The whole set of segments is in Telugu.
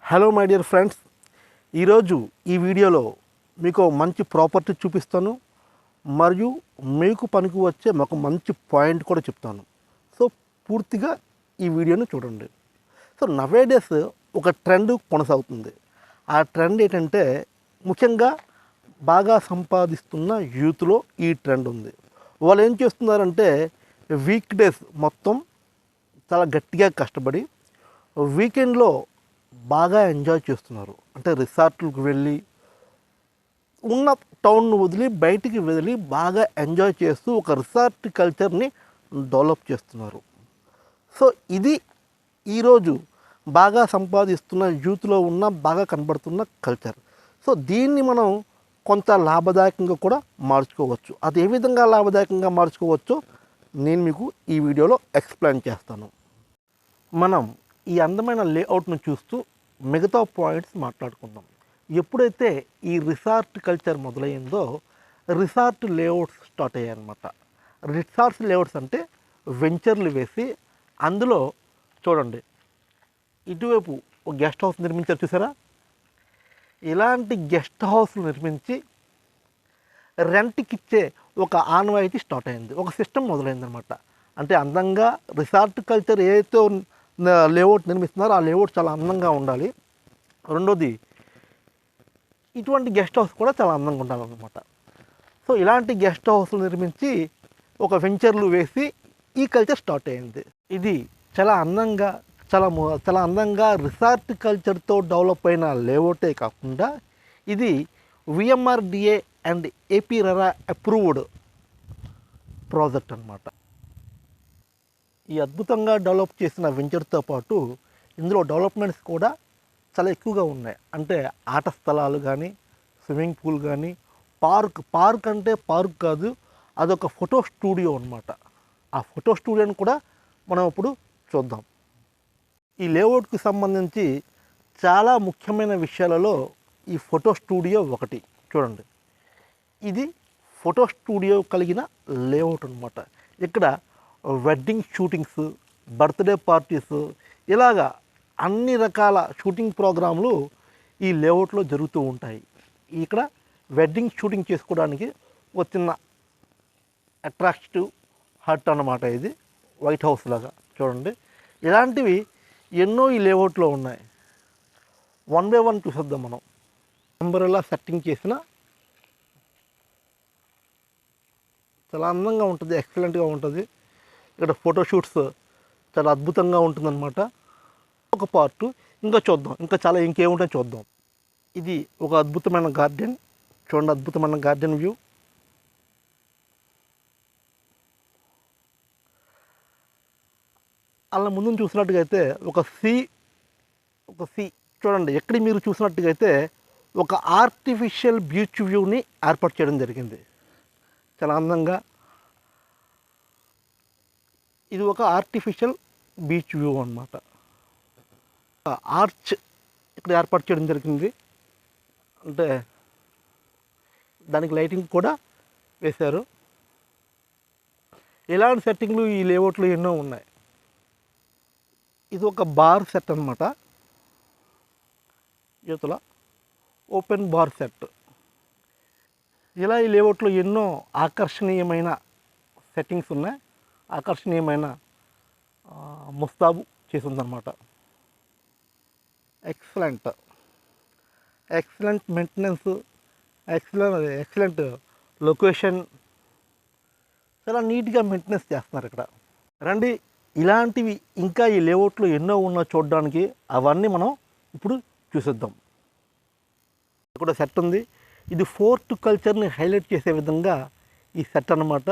హలో మై డియర్ ఫ్రెండ్స్, ఈరోజు ఈ వీడియోలో మీకు మంచి ప్రాపర్టీ చూపిస్తాను మరియు మీకు పనికి వచ్చే ఒక మంచి పాయింట్ కూడా చెప్తాను. సో పూర్తిగా ఈ వీడియోని చూడండి. సో నవేడేస్ ఒక ట్రెండ్ కొనసాగుతుంది. ఆ ట్రెండ్ ఏంటంటే ముఖ్యంగా బాగా సంపాదిస్తున్న యూత్లో ఈ ట్రెండ్ ఉంది. వాళ్ళు ఏం చేస్తున్నారంటే వీక్ డేస్ మొత్తం చాలా గట్టిగా కష్టపడి వీకెండ్లో బాగా ఎంజాయ్ చేస్తున్నారు. అంటే రిసార్ట్లకు వెళ్ళి ఉన్న టౌన్ను వదిలి బయటికి వదిలి బాగా ఎంజాయ్ చేస్తూ ఒక రిసార్ట్ కల్చర్ని డెవలప్ చేస్తున్నారు. సో ఇది ఈరోజు బాగా సంపాదిస్తున్న యూత్లో ఉన్న బాగా కనబడుతున్న కల్చర్. సో దీన్ని మనం కొంత లాభదాయకంగా కూడా మార్చుకోవచ్చు. అది ఏ విధంగా లాభదాయకంగా మార్చుకోవచ్చో నేను మీకు ఈ వీడియోలో ఎక్స్ప్లెయిన్ చేస్తాను. మనం ఈ అందమైన లేఅవుట్ను చూస్తూ మిగతా పాయింట్స్ మాట్లాడుకుందాం. ఎప్పుడైతే ఈ రిసార్ట్ కల్చర్ మొదలైందో రిసార్ట్ లేఅవుట్స్ స్టార్ట్ అయ్యాయి అన్నమాట. రిసార్ట్స్ లేఅవుట్స్ అంటే వెంచర్లు వేసి అందులో చూడండి ఇటువైపు ఒక గెస్ట్ హౌస్ నిర్మించారు చూసారా. ఇలాంటి గెస్ట్ హౌస్లు నిర్మించి రెంట్కి ఇచ్చే ఒక ఆనవాయితీ స్టార్ట్ అయింది. ఒక సిస్టమ్ మొదలైందనమాట. అంటే అందంగా రిసార్ట్ కల్చర్ ఏదైతే లేఅవుట్ నిర్మిస్తున్నారో ఆ లేఅవుట్ చాలా అందంగా ఉండాలి. రెండోది ఇటువంటి గెస్ట్ హౌస్ కూడా చాలా అందంగా ఉండాలన్నమాట. సో ఇలాంటి గెస్ట్ హౌస్లు నిర్మించి ఒక వెంచర్లు వేసి ఈ కల్చర్ స్టార్ట్ అయింది. ఇది చాలా అందంగా చాలా అందంగా రిసార్ట్ కల్చర్తో డెవలప్ అయిన లేఅవుటే కాకుండా ఇది VMRDA and AP RERA approved project అన్నమాట. ఈ అద్భుతంగా డెవలప్ చేసిన వెంచర్తో పాటు ఇందులో డెవలప్మెంట్స్ కూడా చాలా ఎక్కువగా ఉన్నాయి. అంటే ఆట స్థలాలు కానీ, స్విమ్మింగ్ పూల్ కానీ, పార్క్ అంటే పార్క్ కాదు, అదొక ఫోటో స్టూడియో అన్నమాట. ఆ ఫోటో స్టూడియోని కూడా మనం ఇప్పుడు చూద్దాం. ఈ లేఅవుట్కి సంబంధించి చాలా ముఖ్యమైన విషయాలలో ఈ ఫోటో స్టూడియో ఒకటి. చూడండి, ఇది ఫోటో స్టూడియో కలిగిన లేఅవుట్ అన్నమాట. ఇక్కడ వెడ్డింగ్ షూటింగ్స్, బర్త్డే పార్టీస్, ఇలాగా అన్ని రకాల షూటింగ్ ప్రోగ్రాంలు ఈ లేఅవుట్లో జరుగుతూ ఉంటాయి. ఇక్కడ వెడ్డింగ్ షూటింగ్ చేసుకోవడానికి ఒక చిన్న అట్రాక్టివ్ హట్ అన్నమాట. ఇది వైట్ హౌస్ లాగా చూడండి. ఇలాంటివి ఎన్నో ఈ లేఅవుట్లో ఉన్నాయి. వన్ బై వన్ చూసేద్దాం మనం. అంబ్రెల్లా సెట్టింగ్ చేసిన చాలా అందంగా ఉంటుంది, ఎక్సలెంట్గా ఉంటుంది. ఇక్కడ ఫోటోషూట్స్ చాలా అద్భుతంగా ఉంటుందన్నమాట. ఒక పార్ట్ ఇంకా చూద్దాం, ఇంకేముంటాయో చూద్దాం. ఇది ఒక అద్భుతమైన గార్డెన్. చూడండి, అద్భుతమైన గార్డెన్ వ్యూ. అలా ముందు చూసినట్టుగా అయితే ఒక సీ చూడండి. ఎక్కడ మీరు చూసినట్టుగా అయితే ఒక ఆర్టిఫిషియల్ బీచ్ వ్యూని ఏర్పాటు చేయడం జరిగింది. చాలా అందంగా ఇది ఒక ఆర్టిఫిషియల్ బీచ్ వ్యూ అన్నమాట. ఆర్చ్ ఇక్కడ ఏర్పాటు చేయడం జరిగింది. అంటే దానికి లైటింగ్ కూడా వేశారు. ఇలాంటి సెట్టింగ్లు ఈ లేఅవుట్లో ఎన్నో ఉన్నాయి. ఇది ఒక బార్ సెట్ అన్నమాట. యువతల ఓపెన్ బార్ సెట్. ఇలా ఈ లేఅవుట్లో ఎన్నో ఆకర్షణీయమైన సెట్టింగ్స్ ఉన్నాయి. ఆకర్షణీయమైన ముస్తాబు చేసి ఉందన్నమాట. Excellent maintenance, excellent location. చాలా నీట్గా మెయింటెనెన్స్ చేస్తున్నారు ఇక్కడ. రండి, ఇలాంటివి ఇంకా ఈ లేఅవుట్లో ఎన్నో ఉన్నా చూడడానికి. అవన్నీ మనం ఇప్పుడు చూసేద్దాం. ఇక్కడ సెట్ ఉంది. ఇది ఫోర్ట్ కల్చర్ని హైలైట్ చేసే విధంగా ఈ సెట్ అన్నమాట.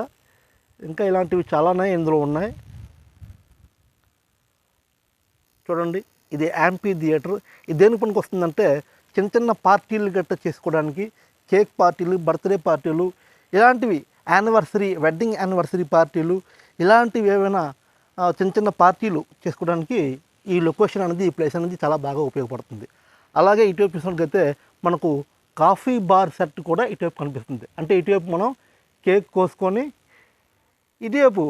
ఇంకా ఇలాంటివి చాలానే ఇందులో ఉన్నాయి. చూడండి, ఇది యాంపీ థియేటర్. ఇది దేని పనికి వస్తుందంటే చిన్న చిన్న పార్టీలు గట్రా చేసుకోవడానికి, కేక్ పార్టీలు, బర్త్డే పార్టీలు, ఇలాంటివి వెడ్డింగ్ యానివర్సరీ పార్టీలు, ఇలాంటివి ఏవైనా చిన్న చిన్న పార్టీలు చేసుకోవడానికి ఈ లొకేషన్ అనేది, ఈ ప్లేస్ అనేది చాలా బాగా ఉపయోగపడుతుంది. అలాగే ఇటువైపు చూసినట్లయితే మనకు కాఫీ బార్ సెట్ కూడా ఇటువైపు కనిపిస్తుంది. అంటే ఇటువైపు మనం కేక్ కోసుకొని, ఇటువైపు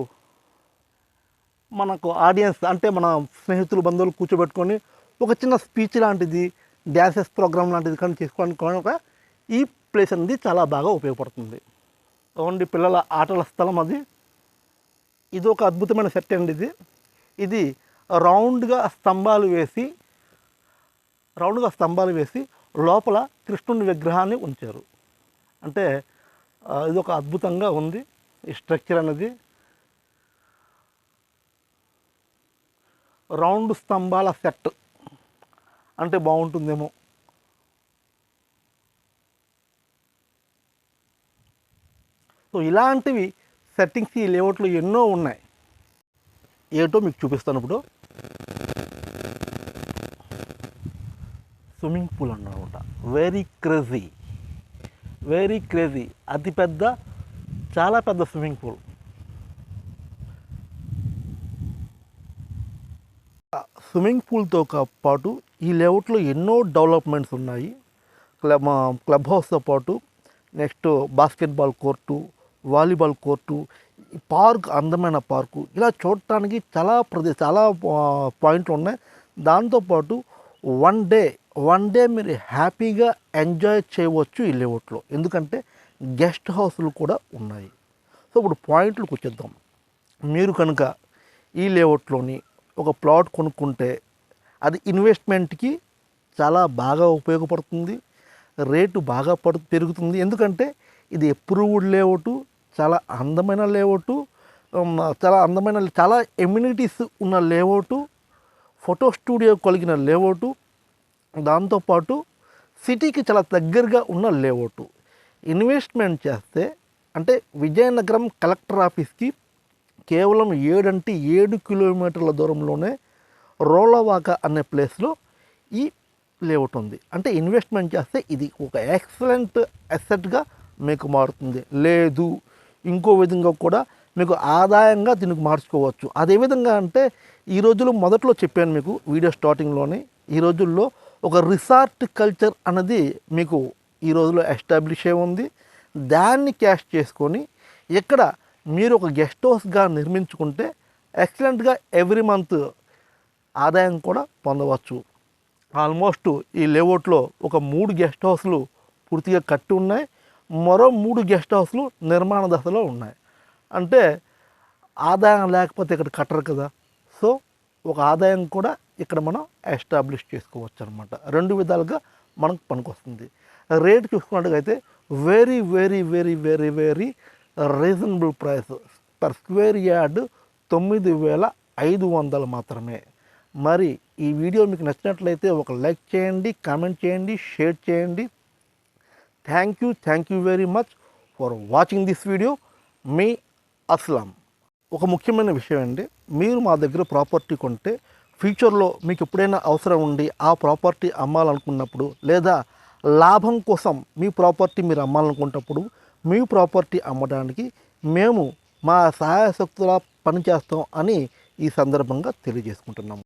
మనకు ఆడియన్స్ అంటే మన స్నేహితులు, బంధువులు కూర్చోబెట్టుకొని ఒక చిన్న స్పీచ్ లాంటిది, డ్యాన్సెస్ ప్రోగ్రామ్ లాంటిది కానీ చేసుకోవడానికి కూడా ఈ ప్లేస్ అనేది చాలా బాగా ఉపయోగపడుతుంది. ఓన్లీ పిల్లల ఆటల స్థలం అది. ఇది ఒక అద్భుతమైన సెట్ అండి. ఇది రౌండ్గా స్తంభాలు వేసి లోపల కృష్ణుని విగ్రహాన్ని ఉంచారు. అంటే ఇది ఒక అద్భుతంగా ఉంది ఈ స్ట్రక్చర్ అనేది. రౌండ్ స్తంభాల సెట్ అంటే బాగుంటుందేమో. సో ఇలాంటివి సెట్టింగ్స్ ఈ లేఅవుట్లో ఎన్నో ఉన్నాయి. ఏటో మీకు చూపిస్తాను. ఇప్పుడు స్విమ్మింగ్ పూల్ అన్నమాట. వెరీ క్రేజీ అతిపెద్ద, చాలా పెద్ద స్విమ్మింగ్ పూల్. స్విమ్మింగ్ పూల్తో పాటు ఈ లేఅవుట్లో ఎన్నో డెవలప్మెంట్స్ ఉన్నాయి. క్లబ్ హౌస్తో పాటు next basketball court, volleyball court, park, అందమైన పార్కు, ఇలా చూడటానికి చాలా పాయింట్లు ఉన్నాయి. దాంతోపాటు వన్ డే మీరు హ్యాపీగా ఎంజాయ్ చేయవచ్చు ఈ లేఅవుట్లో. ఎందుకంటే గెస్ట్ హౌస్లు కూడా ఉన్నాయి. సో ఇప్పుడు పాయింట్లకు వచ్చేద్దాం. మీరు కనుక ఈ లేఅవుట్లోని ఒక ప్లాట్ కొనుక్కుంటే అది ఇన్వెస్ట్మెంట్కి చాలా బాగా ఉపయోగపడుతుంది. రేటు బాగా పెరుగుతుంది. ఎందుకంటే ఇది అప్రూవ్డ్ లేఅవుట్, చాలా అందమైన లేఅవుట్, చాలా ఎమ్యూనిటీస్ ఉన్న లేఅవుట్, ఫోటో స్టూడియో కలిగిన లేఅవుట్, దాంతోపాటు సిటీకి చాలా దగ్గరగా ఉన్న లేఅవుట్. ఇన్వెస్ట్మెంట్ చేస్తే అంటే విజయనగరం కలెక్టర్ ఆఫీస్కి కేవలం 7 కిలోమీటర్ల దూరంలోనే రోలవాక అనే ప్లేస్లో ఈ లేఅవుట్ ఉంది. అంటే ఇన్వెస్ట్మెంట్ చేస్తే ఇది ఒక ఎక్సలెంట్ అసెట్గా మీకు మారుతుంది. లేదు ఇంకో విధంగా కూడా మీకు ఆదాయంగా దీనికి మార్చుకోవచ్చు. అదేవిధంగా అంటే ఈ రోజుల్లో మొదట్లో చెప్పాను మీకు వీడియో స్టార్టింగ్లోనే, ఈ రోజుల్లో ఒక రిసార్ట్ కల్చర్ అన్నది మీకు ఈ రోజుల్లో ఎస్టాబ్లిష్ అయి ఉంది. దాన్ని క్యాష్ చేసుకొని ఇక్కడ మీరు ఒక గెస్ట్ హౌస్గా నిర్మించుకుంటే ఎక్సలెంట్గా ఎవ్రీ మంత్ ఆదాయం కూడా పొందవచ్చు. ఆల్మోస్ట్ ఈ లేఅవుట్లో ఒక 3 గెస్ట్ హౌస్లు పూర్తిగా కట్టి ఉన్నాయి. మరో 3 గెస్ట్ హౌస్లు నిర్మాణ దశలో ఉన్నాయి. అంటే ఆదాయం లేకపోతే ఇక్కడ కట్టరు కదా. సో ఒక ఆదాయం కూడా ఇక్కడ మనం ఎస్టాబ్లిష్ చేసుకోవచ్చు అనమాట. 2 విధాలుగా మనకు పనికొస్తుంది. రేట్ చూసుకున్నట్టుగైతే very reasonable price. Per square yard 9,500 మాత్రమే. మరి ఈ వీడియో మీకు నచ్చినట్లయితే ఒక లైక్ చేయండి, కామెంట్ చేయండి, షేర్ చేయండి. Thank you very much for watching this video. మీ అస్లాం. ఒక ముఖ్యమైన విషయం అండి, మీరు మా దగ్గర ప్రాపర్టీ కొంటే ఫ్యూచర్లో మీకు ఎప్పుడైనా అవసరం ఉండి ఆ ప్రాపర్టీ అమ్మాలనుకున్నప్పుడు, లేదా లాభం కోసం మీ ప్రాపర్టీ మీరు అమ్మాలనుకున్నప్పుడు, మీ ప్రాపర్టీ అమ్మడానికి మేము మా సహాయశక్తులా పనిచేస్తాం అని ఈ సందర్భంగా తెలియజేసుకుంటున్నాము.